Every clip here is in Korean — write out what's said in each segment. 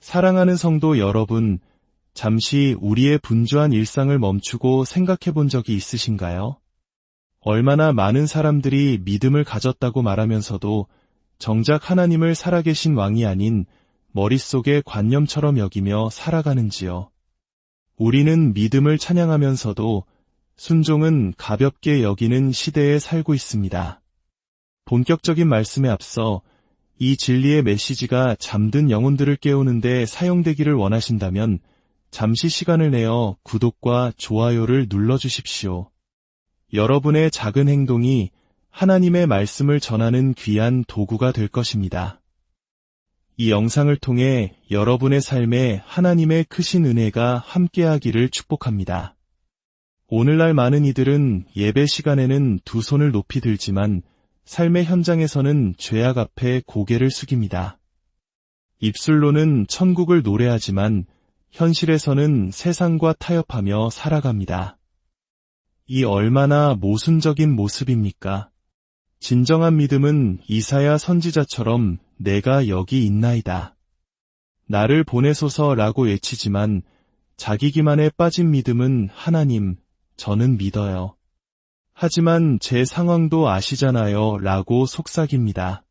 사랑하는 성도 여러분, 잠시 우리의 분주한 일상을 멈추고 생각해 본 적이 있으신가요? 얼마나 많은 사람들이 믿음을 가졌다고 말하면서도 정작 하나님을 살아계신 왕이 아닌 머릿속의 관념처럼 여기며 살아가는지요. 우리는 믿음을 찬양하면서도 순종은 가볍게 여기는 시대에 살고 있습니다. 본격적인 말씀에 앞서 이 진리의 메시지가 잠든 영혼들을 깨우는데 사용되기를 원하신다면 잠시 시간을 내어 구독과 좋아요를 눌러주십시오. 여러분의 작은 행동이 하나님의 말씀을 전하는 귀한 도구가 될 것입니다. 이 영상을 통해 여러분의 삶에 하나님의 크신 은혜가 함께하기를 축복합니다. 오늘날 많은 이들은 예배 시간에는 두 손을 높이 들지만 삶의 현장에서는 죄악 앞에 고개를 숙입니다. 입술로는 천국을 노래하지만 현실에서는 세상과 타협하며 살아갑니다. 이 얼마나 모순적인 모습입니까? 진정한 믿음은 이사야 선지자처럼 내가 여기 있나이다. 나를 보내소서라고 외치지만 자기 기만에 빠진 믿음은 하나님, 저는 믿어요. 하지만 제 상황도 아시잖아요 라고 속삭입니다.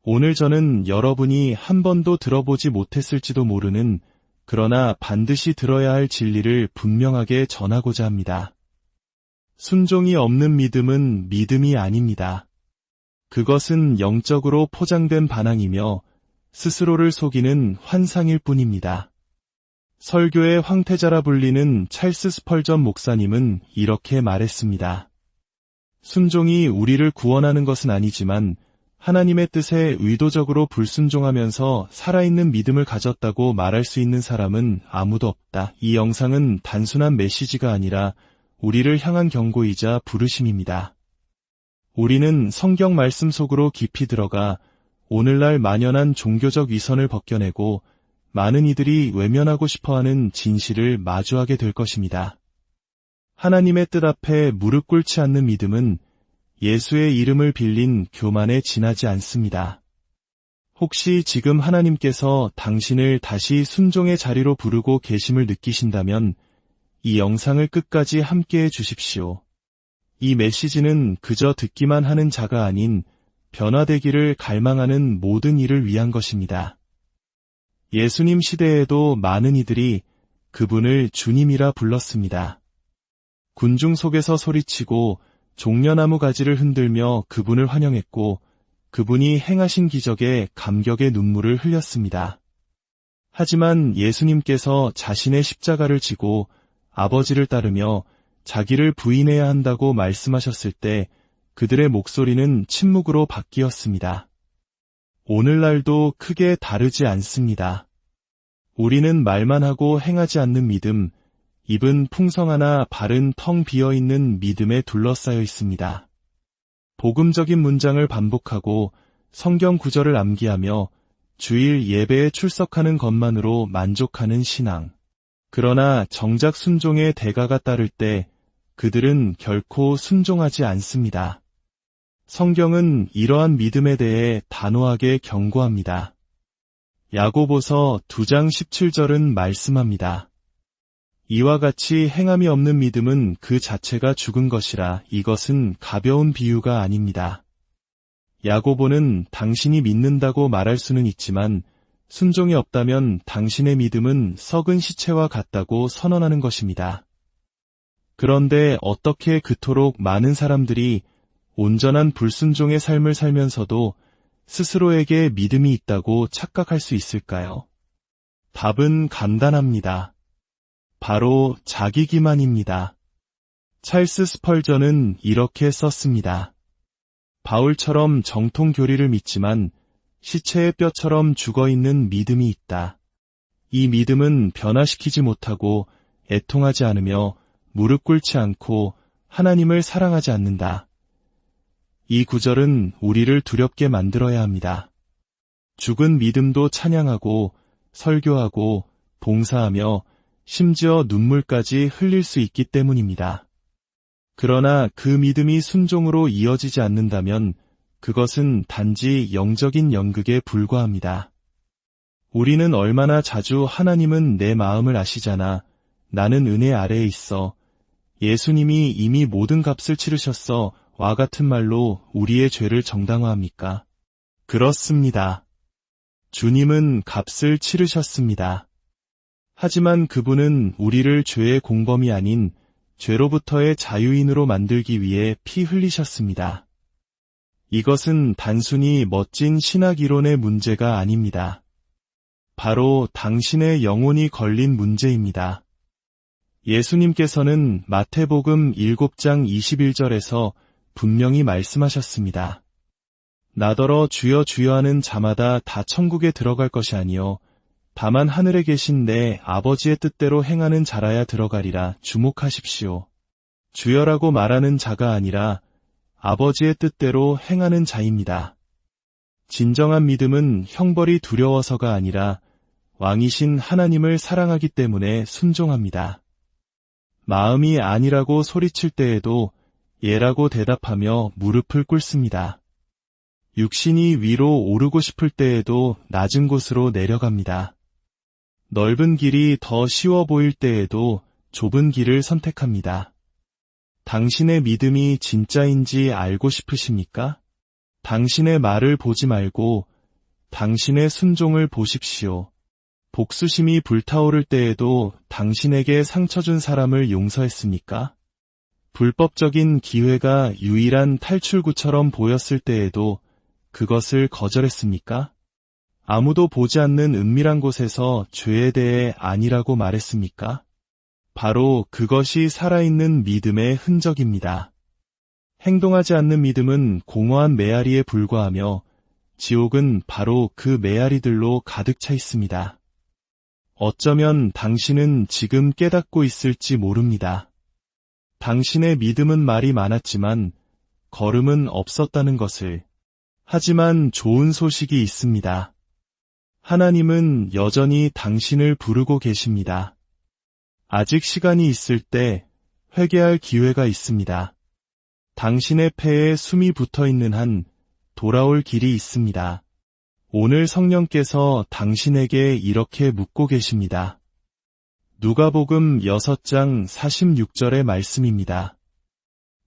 오늘 저는 여러분이 한 번도 들어보지 못했을지도 모르는 그러나 반드시 들어야 할 진리를 분명하게 전하고자 합니다. 순종이 없는 믿음은 믿음이 아닙니다. 그것은 영적으로 포장된 반항이며 스스로를 속이는 환상일 뿐입니다. 설교의 황태자라 불리는 찰스 스펄전 목사님은 이렇게 말했습니다. 순종이 우리를 구원하는 것은 아니지만 하나님의 뜻에 의도적으로 불순종하면서 살아있는 믿음을 가졌다고 말할 수 있는 사람은 아무도 없다. 이 영상은 단순한 메시지가 아니라 우리를 향한 경고이자 부르심입니다. 우리는 성경 말씀 속으로 깊이 들어가 오늘날 만연한 종교적 위선을 벗겨내고 많은 이들이 외면하고 싶어하는 진실을 마주하게 될 것입니다. 하나님의 뜻 앞에 무릎 꿇지 않는 믿음은 예수의 이름을 빌린 교만에 지나지 않습니다. 혹시 지금 하나님께서 당신을 다시 순종의 자리로 부르고 계심을 느끼신다면 이 영상을 끝까지 함께해 주십시오. 이 메시지는 그저 듣기만 하는 자가 아닌 변화되기를 갈망하는 모든 이를 위한 것입니다. 예수님 시대에도 많은 이들이 그분을 주님이라 불렀습니다. 군중 속에서 소리치고 종려나무 가지를 흔들며 그분을 환영했고 그분이 행하신 기적에 감격의 눈물을 흘렸습니다. 하지만 예수님께서 자신의 십자가를 지고 아버지를 따르며 자기를 부인해야 한다고 말씀하셨을 때 그들의 목소리는 침묵으로 바뀌었습니다. 오늘날도 크게 다르지 않습니다. 우리는 말만 하고 행하지 않는 믿음, 입은 풍성하나 발은 텅 비어있는 믿음에 둘러싸여 있습니다. 복음적인 문장을 반복하고 성경 구절을 암기하며 주일 예배에 출석하는 것만으로 만족하는 신앙. 그러나 정작 순종의 대가가 따를 때 그들은 결코 순종하지 않습니다. 성경은 이러한 믿음에 대해 단호하게 경고합니다. 야고보서 2장 17절은 말씀합니다. 이와 같이 행함이 없는 믿음은 그 자체가 죽은 것이라 이것은 가벼운 비유가 아닙니다. 야고보는 당신이 믿는다고 말할 수는 있지만 순종이 없다면 당신의 믿음은 썩은 시체와 같다고 선언하는 것입니다. 그런데 어떻게 그토록 많은 사람들이 온전한 불순종의 삶을 살면서도 스스로에게 믿음이 있다고 착각할 수 있을까요? 답은 간단합니다. 바로 자기 기만입니다. 찰스 스펄전은 이렇게 썼습니다. 바울처럼 정통 교리를 믿지만 시체의 뼈처럼 죽어있는 믿음이 있다. 이 믿음은 변화시키지 못하고 애통하지 않으며 무릎 꿇지 않고 하나님을 사랑하지 않는다. 이 구절은 우리를 두렵게 만들어야 합니다. 죽은 믿음도 찬양하고 설교하고 봉사하며 심지어 눈물까지 흘릴 수 있기 때문입니다. 그러나 그 믿음이 순종으로 이어지지 않는다면 그것은 단지 영적인 연극에 불과합니다. 우리는 얼마나 자주 하나님은 내 마음을 아시잖아. 나는 은혜 아래에 있어. 예수님이 이미 모든 값을 치르셨어. 와 같은 말로 우리의 죄를 정당화합니까? 그렇습니다. 주님은 값을 치르셨습니다. 하지만 그분은 우리를 죄의 공범이 아닌 죄로부터의 자유인으로 만들기 위해 피 흘리셨습니다. 이것은 단순히 멋진 신학 이론의 문제가 아닙니다. 바로 당신의 영혼이 걸린 문제입니다. 예수님께서는 마태복음 7장 21절에서 분명히 말씀하셨습니다. 나더러 주여 주여 하는 자마다 다 천국에 들어갈 것이 아니요 다만 하늘에 계신 내 아버지의 뜻대로 행하는 자라야 들어가리라. 주목하십시오. 주여라고 말하는 자가 아니라 아버지의 뜻대로 행하는 자입니다. 진정한 믿음은 형벌이 두려워서가 아니라 왕이신 하나님을 사랑하기 때문에 순종합니다. 마음이 아니라고 소리칠 때에도 예라고 대답하며 무릎을 꿇습니다. 육신이 위로 오르고 싶을 때에도 낮은 곳으로 내려갑니다. 넓은 길이 더 쉬워 보일 때에도 좁은 길을 선택합니다. 당신의 믿음이 진짜인지 알고 싶으십니까? 당신의 말을 보지 말고 당신의 순종을 보십시오. 복수심이 불타오를 때에도 당신에게 상처 준 사람을 용서했습니까? 불법적인 기회가 유일한 탈출구처럼 보였을 때에도 그것을 거절했습니까? 아무도 보지 않는 은밀한 곳에서 죄에 대해 아니라고 말했습니까? 바로 그것이 살아있는 믿음의 흔적입니다. 행동하지 않는 믿음은 공허한 메아리에 불과하며 지옥은 바로 그 메아리들로 가득 차 있습니다. 어쩌면 당신은 지금 깨닫고 있을지 모릅니다. 당신의 믿음은 말이 많았지만 걸음은 없었다는 것을. 하지만 좋은 소식이 있습니다. 하나님은 여전히 당신을 부르고 계십니다. 아직 시간이 있을 때 회개할 기회가 있습니다. 당신의 폐에 숨이 붙어 있는 한 돌아올 길이 있습니다. 오늘 성령께서 당신에게 이렇게 묻고 계십니다. 누가복음 6장 46절의 말씀입니다.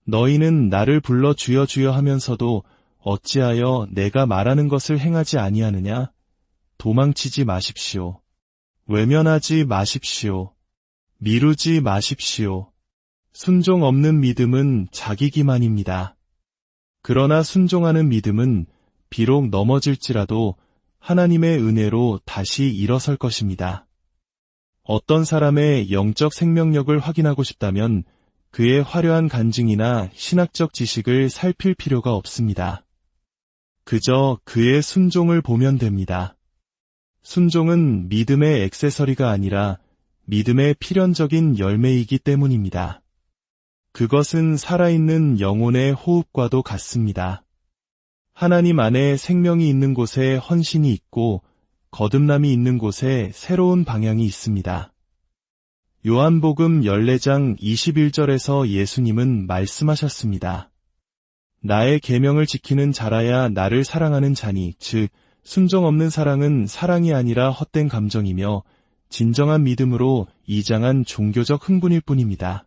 너희는 나를 불러 주여 주여 하면서도 어찌하여 내가 말하는 것을 행하지 아니하느냐? 도망치지 마십시오. 외면하지 마십시오. 미루지 마십시오. 순종 없는 믿음은 자기 기만입니다. 그러나 순종하는 믿음은 비록 넘어질지라도 하나님의 은혜로 다시 일어설 것입니다. 어떤 사람의 영적 생명력을 확인하고 싶다면 그의 화려한 간증이나 신학적 지식을 살필 필요가 없습니다. 그저 그의 순종을 보면 됩니다. 순종은 믿음의 액세서리가 아니라 믿음의 필연적인 열매이기 때문입니다. 그것은 살아있는 영혼의 호흡과도 같습니다. 하나님 안에 생명이 있는 곳에 헌신이 있고 거듭남이 있는 곳에 새로운 방향이 있습니다. 요한복음 14장 21절에서 예수님은 말씀하셨습니다. 나의 계명을 지키는 자라야 나를 사랑하는 자니, 즉 순종 없는 사랑은 사랑이 아니라 헛된 감정이며 진정한 믿음으로 이장한 종교적 흥분일 뿐입니다.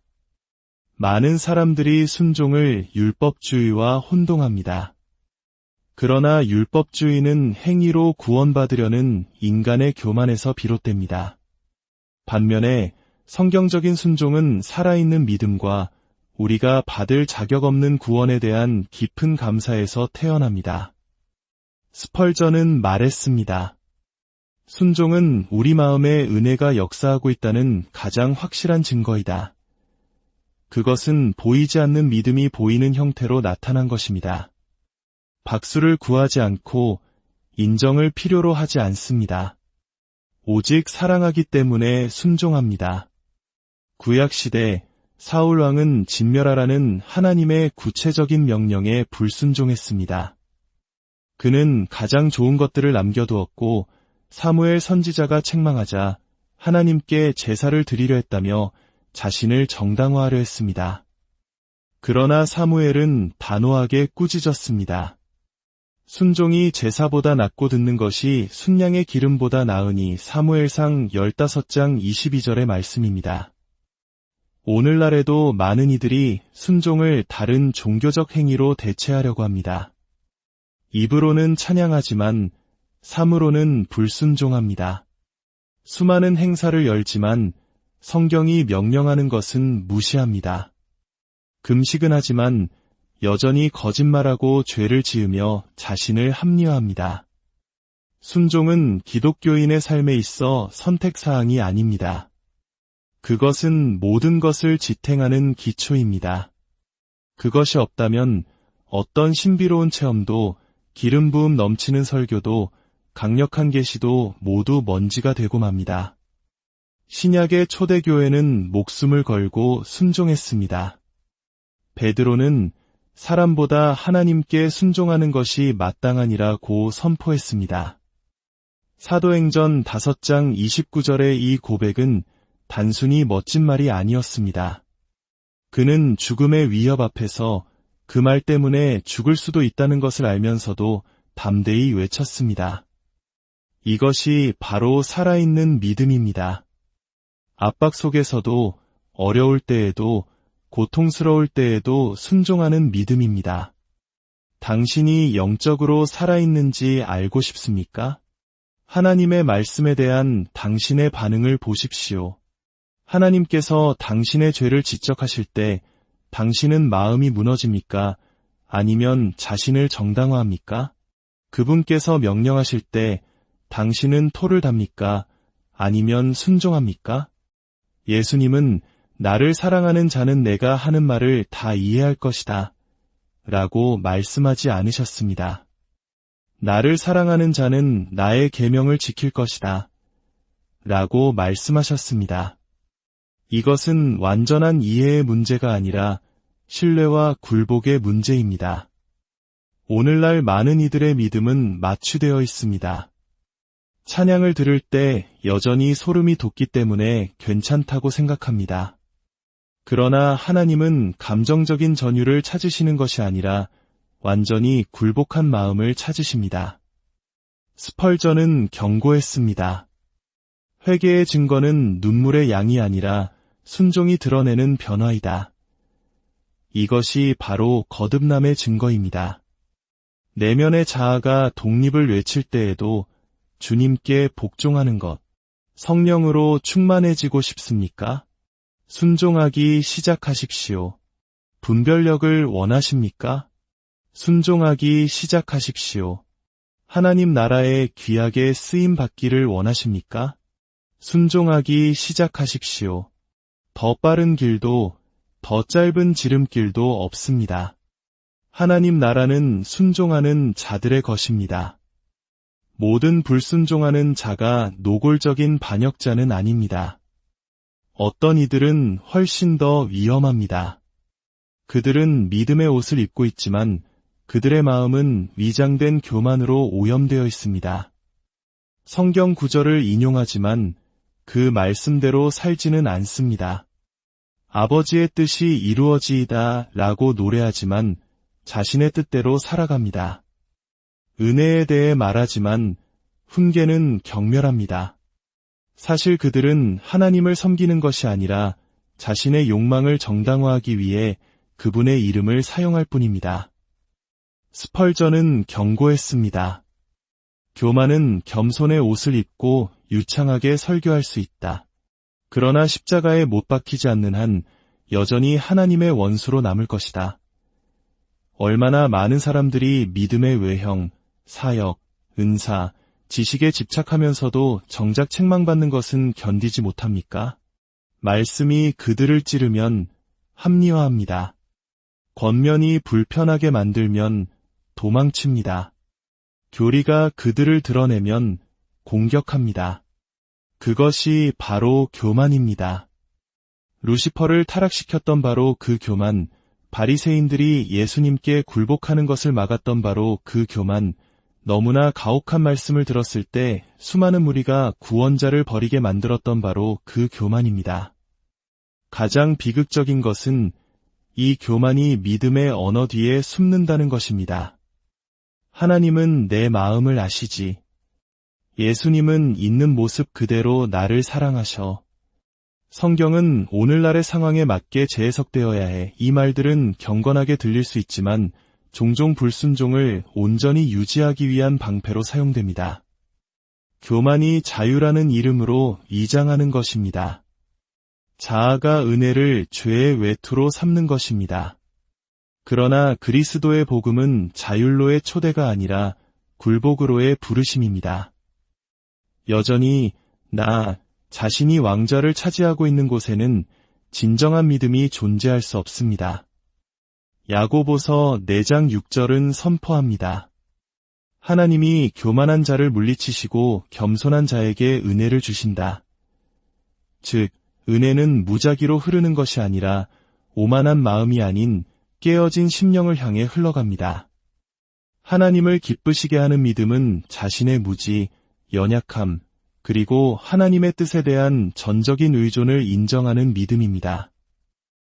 많은 사람들이 순종을 율법주의와 혼동합니다. 그러나 율법주의는 행위로 구원받으려는 인간의 교만에서 비롯됩니다. 반면에 성경적인 순종은 살아있는 믿음과 우리가 받을 자격 없는 구원에 대한 깊은 감사에서 태어납니다. 스펄전은 말했습니다. 순종은 우리 마음에 은혜가 역사하고 있다는 가장 확실한 증거이다. 그것은 보이지 않는 믿음이 보이는 형태로 나타난 것입니다. 박수를 구하지 않고 인정을 필요로 하지 않습니다. 오직 사랑하기 때문에 순종합니다. 구약시대 사울 왕은 진멸하라는 하나님의 구체적인 명령에 불순종했습니다. 그는 가장 좋은 것들을 남겨두었고 사무엘 선지자가 책망하자 하나님께 제사를 드리려 했다며 자신을 정당화하려 했습니다. 그러나 사무엘은 단호하게 꾸짖었습니다. 순종이 제사보다 낫고 듣는 것이 순양의 기름보다 나으니 사무엘상 15장 22절의 말씀입니다. 오늘날에도 많은 이들이 순종을 다른 종교적 행위로 대체하려고 합니다. 입으로는 찬양하지만 삶으로는 불순종합니다. 수많은 행사를 열지만 성경이 명령하는 것은 무시합니다. 금식은 하지만 여전히 거짓말하고 죄를 지으며 자신을 합리화합니다. 순종은 기독교인의 삶에 있어 선택사항이 아닙니다. 그것은 모든 것을 지탱하는 기초입니다. 그것이 없다면 어떤 신비로운 체험도, 기름 부음 넘치는 설교도, 강력한 계시도 모두 먼지가 되고 맙니다. 신약의 초대교회는 목숨을 걸고 순종했습니다. 베드로는 사람보다 하나님께 순종하는 것이 마땅하니라고 선포했습니다. 사도행전 5장 29절의 이 고백은 단순히 멋진 말이 아니었습니다. 그는 죽음의 위협 앞에서 그 말 때문에 죽을 수도 있다는 것을 알면서도 담대히 외쳤습니다. 이것이 바로 살아있는 믿음입니다. 압박 속에서도, 어려울 때에도, 고통스러울 때에도 순종하는 믿음입니다. 당신이 영적으로 살아있는지 알고 싶습니까? 하나님의 말씀에 대한 당신의 반응을 보십시오. 하나님께서 당신의 죄를 지적하실 때 당신은 마음이 무너집니까? 아니면 자신을 정당화합니까? 그분께서 명령하실 때 당신은 토를 답니까? 아니면 순종합니까? 예수님은 나를 사랑하는 자는 내가 하는 말을 다 이해할 것이다 라고 말씀하지 않으셨습니다. 나를 사랑하는 자는 나의 계명을 지킬 것이다 라고 말씀하셨습니다. 이것은 완전한 이해의 문제가 아니라 신뢰와 굴복의 문제입니다. 오늘날 많은 이들의 믿음은 마취되어 있습니다. 찬양을 들을 때 여전히 소름이 돋기 때문에 괜찮다고 생각합니다. 그러나 하나님은 감정적인 전율을 찾으시는 것이 아니라 완전히 굴복한 마음을 찾으십니다. 스펄전은 경고했습니다. 회개의 증거는 눈물의 양이 아니라 순종이 드러내는 변화이다. 이것이 바로 거듭남의 증거입니다. 내면의 자아가 독립을 외칠 때에도 주님께 복종하는 것, 성령으로 충만해지고 싶습니까? 순종하기 시작하십시오. 분별력을 원하십니까? 순종하기 시작하십시오. 하나님 나라에 귀하게 쓰임 받기를 원하십니까? 순종하기 시작하십시오. 더 빠른 길도, 더 짧은 지름길도 없습니다. 하나님 나라는 순종하는 자들의 것입니다. 모든 불순종하는 자가 노골적인 반역자는 아닙니다. 어떤 이들은 훨씬 더 위험합니다. 그들은 믿음의 옷을 입고 있지만 그들의 마음은 위장된 교만으로 오염되어 있습니다. 성경 구절을 인용하지만 그 말씀대로 살지는 않습니다. 아버지의 뜻이 이루어지이다 라고 노래하지만 자신의 뜻대로 살아갑니다. 은혜에 대해 말하지만 훈계는 경멸합니다. 사실 그들은 하나님을 섬기는 것이 아니라 자신의 욕망을 정당화하기 위해 그분의 이름을 사용할 뿐입니다. 스펄전은 경고했습니다. 교만은 겸손의 옷을 입고 유창하게 설교할 수 있다. 그러나 십자가에 못 박히지 않는 한 여전히 하나님의 원수로 남을 것이다. 얼마나 많은 사람들이 믿음의 외형, 사역, 은사, 지식에 집착하면서도 정작 책망받는 것은 견디지 못합니까? 말씀이 그들을 찌르면 합리화합니다. 권면이 불편하게 만들면 도망칩니다. 교리가 그들을 드러내면 공격합니다. 그것이 바로 교만입니다. 루시퍼를 타락시켰던 바로 그 교만, 바리새인들이 예수님께 굴복하는 것을 막았던 바로 그 교만, 너무나 가혹한 말씀을 들었을 때 수많은 무리가 구원자를 버리게 만들었던 바로 그 교만입니다. 가장 비극적인 것은 이 교만이 믿음의 언어 뒤에 숨는다는 것입니다. 하나님은 내 마음을 아시지. 예수님은 있는 모습 그대로 나를 사랑하셔. 성경은 오늘날의 상황에 맞게 재해석되어야 해. 이 말들은 경건하게 들릴 수 있지만 종종 불순종을 온전히 유지하기 위한 방패로 사용됩니다. 교만이 자유라는 이름으로 위장하는 것입니다. 자아가 은혜를 죄의 외투로 삼는 것입니다. 그러나 그리스도의 복음은 자율로의 초대가 아니라 굴복으로의 부르심입니다. 여전히 나 자신이 왕좌를 차지하고 있는 곳에는 진정한 믿음이 존재할 수 없습니다. 야고보서 4장 6절은 선포합니다. 하나님이 교만한 자를 물리치시고 겸손한 자에게 은혜를 주신다. 즉, 은혜는 무작위로 흐르는 것이 아니라 오만한 마음이 아닌 깨어진 심령을 향해 흘러갑니다. 하나님을 기쁘시게 하는 믿음은 자신의 무지, 연약함, 그리고 하나님의 뜻에 대한 전적인 의존을 인정하는 믿음입니다.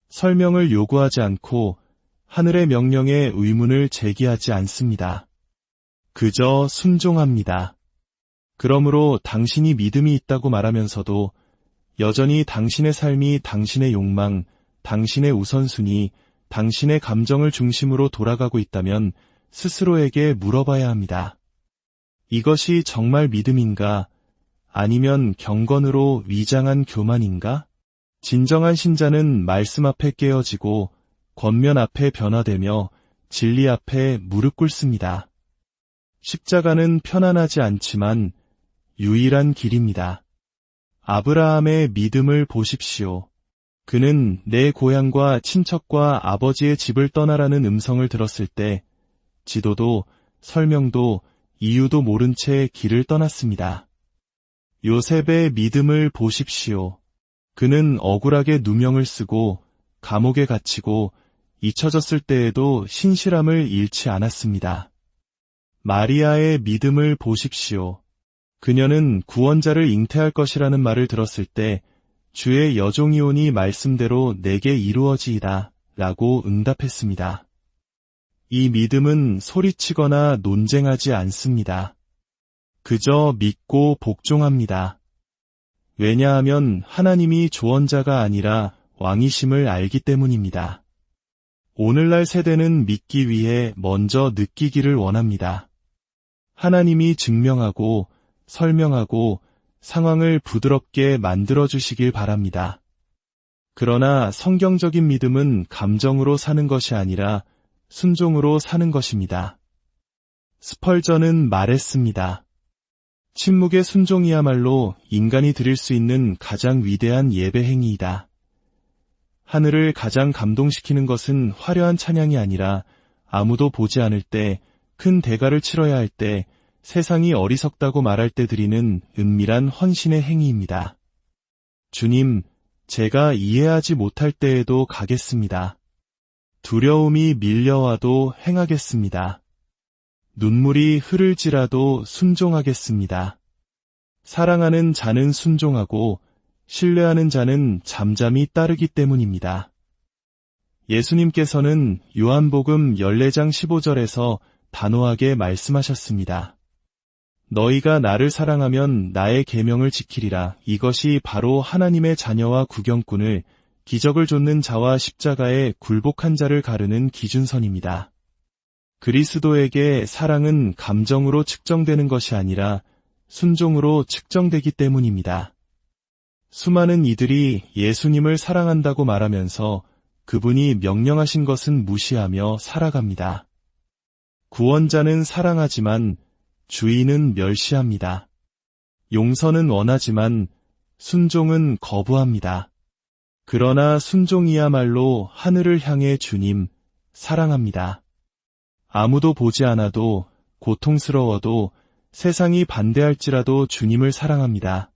설명을 요구하지 않고 하늘의 명령에 의문을 제기하지 않습니다. 그저 순종합니다. 그러므로 당신이 믿음이 있다고 말하면서도 여전히 당신의 삶이 당신의 욕망, 당신의 우선순위, 당신의 감정을 중심으로 돌아가고 있다면 스스로에게 물어봐야 합니다. 이것이 정말 믿음인가? 아니면 경건으로 위장한 교만인가? 진정한 신자는 말씀 앞에 깨어지고 권면 앞에 변화되며 진리 앞에 무릎 꿇습니다. 십자가는 편안하지 않지만 유일한 길입니다. 아브라함의 믿음을 보십시오. 그는 내 고향과 친척과 아버지의 집을 떠나라는 음성을 들었을 때 지도도 설명도 이유도 모른 채 길을 떠났습니다. 요셉의 믿음을 보십시오. 그는 억울하게 누명을 쓰고 감옥에 갇히고 잊혀졌을 때에도 신실함을 잃지 않았습니다. 마리아의 믿음을 보십시오. 그녀는 구원자를 잉태할 것이라는 말을 들었을 때 주의 여종이오니 말씀대로 내게 이루어지이다 라고 응답했습니다. 이 믿음은 소리치거나 논쟁하지 않습니다. 그저 믿고 복종합니다. 왜냐하면 하나님이 조언자가 아니라 왕이심을 알기 때문입니다. 오늘날 세대는 믿기 위해 먼저 느끼기를 원합니다. 하나님이 증명하고 설명하고 상황을 부드럽게 만들어주시길 바랍니다. 그러나 성경적인 믿음은 감정으로 사는 것이 아니라 순종으로 사는 것입니다. 스펄전은 말했습니다. 침묵의 순종이야말로 인간이 드릴 수 있는 가장 위대한 예배 행위이다. 하늘을 가장 감동시키는 것은 화려한 찬양이 아니라 아무도 보지 않을 때, 큰 대가를 치러야 할 때, 세상이 어리석다고 말할 때 드리는 은밀한 헌신의 행위입니다. 주님, 제가 이해하지 못할 때에도 가겠습니다. 두려움이 밀려와도 행하겠습니다. 눈물이 흐를지라도 순종하겠습니다. 사랑하는 자는 순종하고 신뢰하는 자는 잠잠히 따르기 때문입니다. 예수님께서는 요한복음 14장 15절에서 단호하게 말씀하셨습니다. 너희가 나를 사랑하면 나의 계명을 지키리라. 이것이 바로 하나님의 자녀와 구경꾼을, 기적을 좇는 자와 십자가에 굴복한 자를 가르는 기준선입니다. 그리스도에게 사랑은 감정으로 측정되는 것이 아니라 순종으로 측정되기 때문입니다. 수많은 이들이 예수님을 사랑한다고 말하면서 그분이 명령하신 것은 무시하며 살아갑니다. 구원자는 사랑하지만 주인은 멸시합니다. 용서는 원하지만 순종은 거부합니다. 그러나 순종이야말로 하늘을 향해 주님, 사랑합니다. 아무도 보지 않아도, 고통스러워도, 세상이 반대할지라도 주님을 사랑합니다.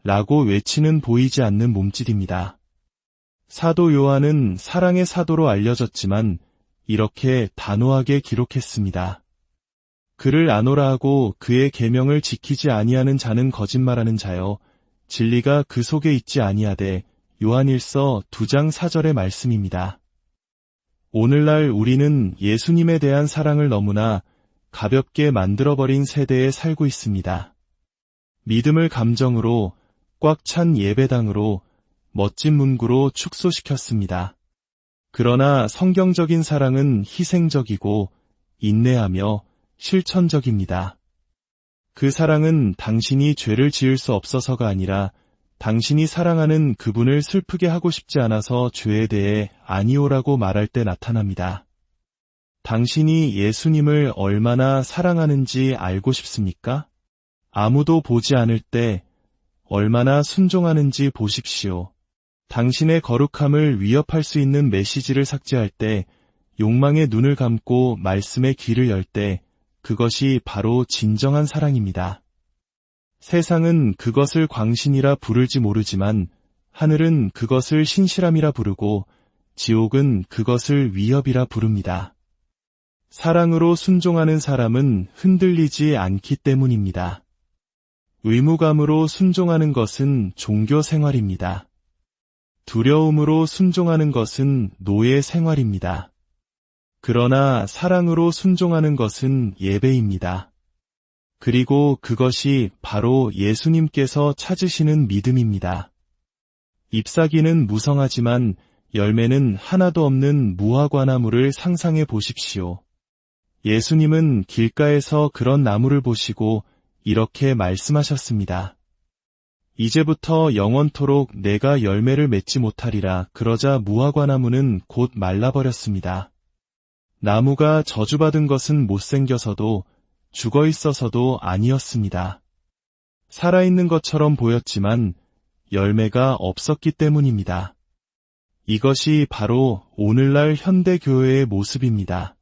라고 외치는 보이지 않는 몸짓입니다. 사도 요한은 사랑의 사도로 알려졌지만 이렇게 단호하게 기록했습니다. 그를 아노라 하고 그의 계명을 지키지 아니하는 자는 거짓말하는 자여, 진리가 그 속에 있지 아니하되. 요한일서 2장 4절의 말씀입니다. 오늘날 우리는 예수님에 대한 사랑을 너무나 가볍게 만들어버린 세대에 살고 있습니다. 믿음을 감정으로, 꽉 찬 예배당으로, 멋진 문구로 축소시켰습니다. 그러나 성경적인 사랑은 희생적이고 인내하며 실천적입니다. 그 사랑은 당신이 죄를 지을 수 없어서가 아니라 당신이 사랑하는 그분을 슬프게 하고 싶지 않아서 죄에 대해 아니오라고 말할 때 나타납니다. 당신이 예수님을 얼마나 사랑하는지 알고 싶습니까? 아무도 보지 않을 때 얼마나 순종하는지 보십시오. 당신의 거룩함을 위협할 수 있는 메시지를 삭제할 때, 욕망의 눈을 감고 말씀의 귀를 열 때, 그것이 바로 진정한 사랑입니다. 세상은 그것을 광신이라 부를지 모르지만, 하늘은 그것을 신실함이라 부르고, 지옥은 그것을 위협이라 부릅니다. 사랑으로 순종하는 사람은 흔들리지 않기 때문입니다. 의무감으로 순종하는 것은 종교 생활입니다. 두려움으로 순종하는 것은 노예 생활입니다. 그러나 사랑으로 순종하는 것은 예배입니다. 그리고 그것이 바로 예수님께서 찾으시는 믿음입니다. 잎사귀는 무성하지만 열매는 하나도 없는 무화과나무를 상상해 보십시오. 예수님은 길가에서 그런 나무를 보시고 이렇게 말씀하셨습니다. 이제부터 영원토록 내가 열매를 맺지 못하리라. 그러자 무화과나무는 곧 말라버렸습니다. 나무가 저주받은 것은 못생겨서도 죽어있어서도 아니었습니다. 살아있는 것처럼 보였지만 열매가 없었기 때문입니다. 이것이 바로 오늘날 현대교회의 모습입니다.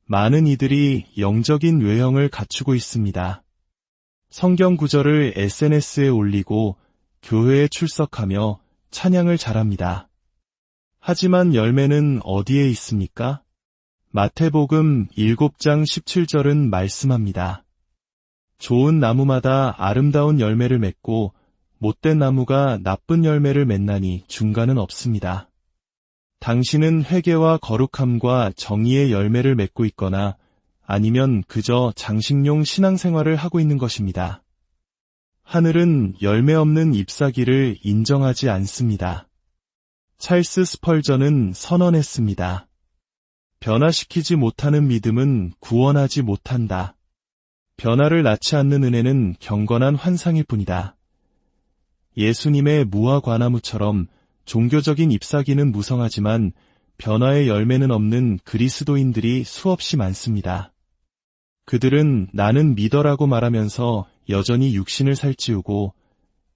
많은 이들이 영적인 외형을 갖추고 있습니다. 성경 구절을 SNS에 올리고 교회에 출석하며 찬양을 잘합니다. 하지만 열매는 어디에 있습니까? 마태복음 7장 17절은 말씀합니다. 좋은 나무마다 아름다운 열매를 맺고 못된 나무가 나쁜 열매를 맺나니 중간은 없습니다. 당신은 회개와 거룩함과 정의의 열매를 맺고 있거나 아니면 그저 장식용 신앙생활을 하고 있는 것입니다. 하늘은 열매 없는 잎사귀를 인정하지 않습니다. 찰스 스펄전은 선언했습니다. 변화시키지 못하는 믿음은 구원하지 못한다. 변화를 낳지 않는 은혜는 경건한 환상일 뿐이다. 예수님의 무화과나무처럼 종교적인 잎사귀는 무성하지만 변화의 열매는 없는 그리스도인들이 수없이 많습니다. 그들은 나는 믿어라고 말하면서 여전히 육신을 살찌우고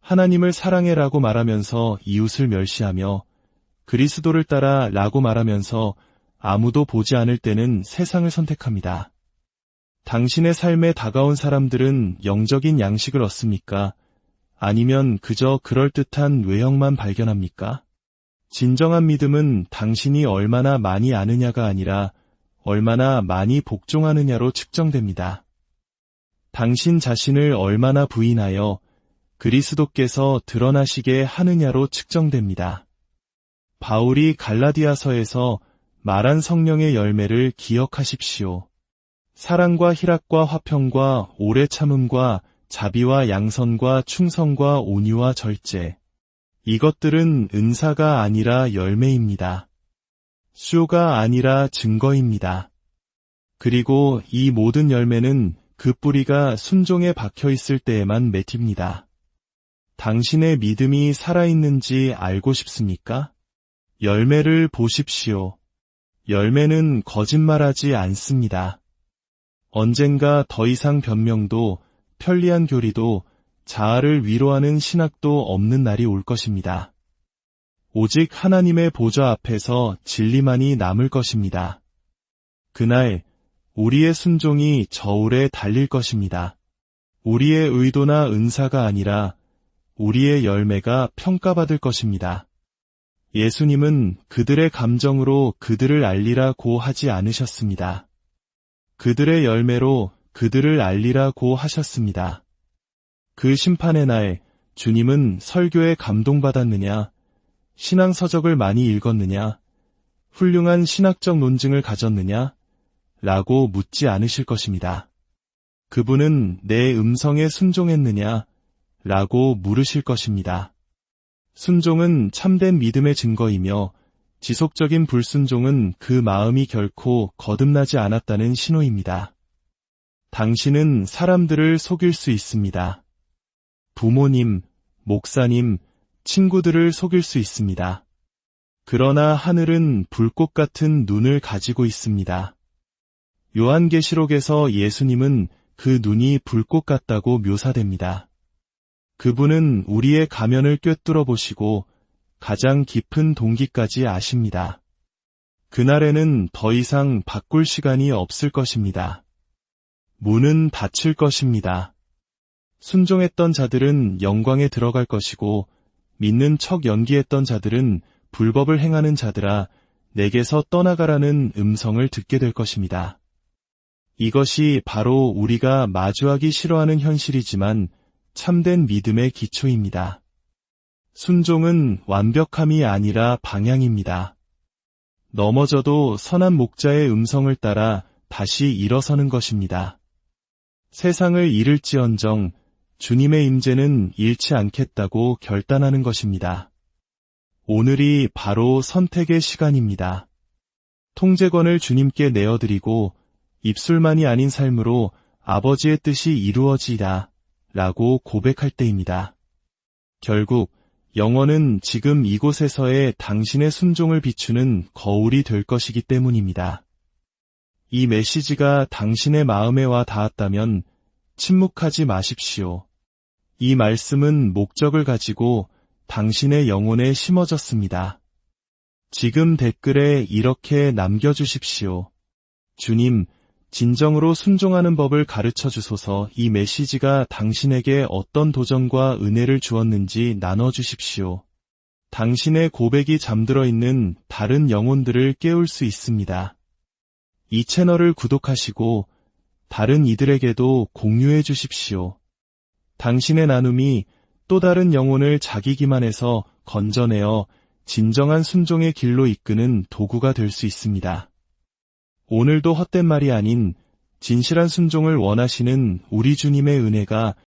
하나님을 사랑해라고 말하면서 이웃을 멸시하며 그리스도를 따라 라고 말하면서 아무도 보지 않을 때는 세상을 선택합니다. 당신의 삶에 다가온 사람들은 영적인 양식을 얻습니까? 아니면 그저 그럴듯한 외형만 발견합니까? 진정한 믿음은 당신이 얼마나 많이 아느냐가 아니라 얼마나 많이 복종하느냐로 측정됩니다. 당신 자신을 얼마나 부인하여 그리스도께서 드러나시게 하느냐로 측정됩니다. 바울이 갈라디아서에서 말한 성령의 열매를 기억하십시오. 사랑과 희락과 화평과 오래 참음과 자비와 양선과 충성과 온유와 절제. 이것들은 은사가 아니라 열매입니다. 쇼가 아니라 증거입니다. 그리고 이 모든 열매는 그 뿌리가 순종에 박혀 있을 때에만 맺힙니다. 당신의 믿음이 살아있는지 알고 싶습니까? 열매를 보십시오. 열매는 거짓말하지 않습니다. 언젠가 더 이상 변명도 편리한 교리도 자아를 위로하는 신학도 없는 날이 올 것입니다. 오직 하나님의 보좌 앞에서 진리만이 남을 것입니다. 그날 우리의 순종이 저울에 달릴 것입니다. 우리의 의도나 은사가 아니라 우리의 열매가 평가받을 것입니다. 예수님은 그들의 감정으로 그들을 알리라고 하지 않으셨습니다. 그들의 열매로 그들을 알리라고 하셨습니다. 그 심판의 날 주님은 설교에 감동받았느냐, 신앙서적을 많이 읽었느냐, 훌륭한 신학적 논증을 가졌느냐, 라고 묻지 않으실 것입니다. 그분은 내 음성에 순종했느냐? 라고 물으실 것입니다. 순종은 참된 믿음의 증거이며 지속적인 불순종은 그 마음이 결코 거듭나지 않았다는 신호입니다. 당신은 사람들을 속일 수 있습니다. 부모님, 목사님, 친구들을 속일 수 있습니다. 그러나 하늘은 불꽃 같은 눈을 가지고 있습니다. 요한계시록에서 예수님은 그 눈이 불꽃 같다고 묘사됩니다. 그분은 우리의 가면을 꿰뚫어 보시고 가장 깊은 동기까지 아십니다. 그날에는 더 이상 바꿀 시간이 없을 것입니다. 문은 닫힐 것입니다. 순종했던 자들은 영광에 들어갈 것이고 믿는 척 연기했던 자들은 불법을 행하는 자들아 내게서 떠나가라는 음성을 듣게 될 것입니다. 이것이 바로 우리가 마주하기 싫어하는 현실이지만 참된 믿음의 기초입니다. 순종은 완벽함이 아니라 방향입니다. 넘어져도 선한 목자의 음성을 따라 다시 일어서는 것입니다. 세상을 잃을지언정 주님의 임재는 잃지 않겠다고 결단하는 것입니다. 오늘이 바로 선택의 시간입니다. 통제권을 주님께 내어드리고 입술만이 아닌 삶으로 아버지의 뜻이 이루어지라 라고 고백할 때입니다. 결국 영원은 지금 이곳에서의 당신의 순종을 비추는 거울이 될 것이기 때문입니다. 이 메시지가 당신의 마음에 와 닿았다면 침묵하지 마십시오. 이 말씀은 목적을 가지고 당신의 영혼에 심어졌습니다. 지금 댓글에 이렇게 남겨주십시오. 주님, 진정으로 순종하는 법을 가르쳐 주소서. 이 메시지가 당신에게 어떤 도전과 은혜를 주었는지 나눠주십시오. 당신의 고백이 잠들어 있는 다른 영혼들을 깨울 수 있습니다. 이 채널을 구독하시고 다른 이들에게도 공유해 주십시오. 당신의 나눔이 또 다른 영혼을 자기 기만에서 건져내어 진정한 순종의 길로 이끄는 도구가 될 수 있습니다. 오늘도 헛된 말이 아닌 진실한 순종을 원하시는 우리 주님의 은혜가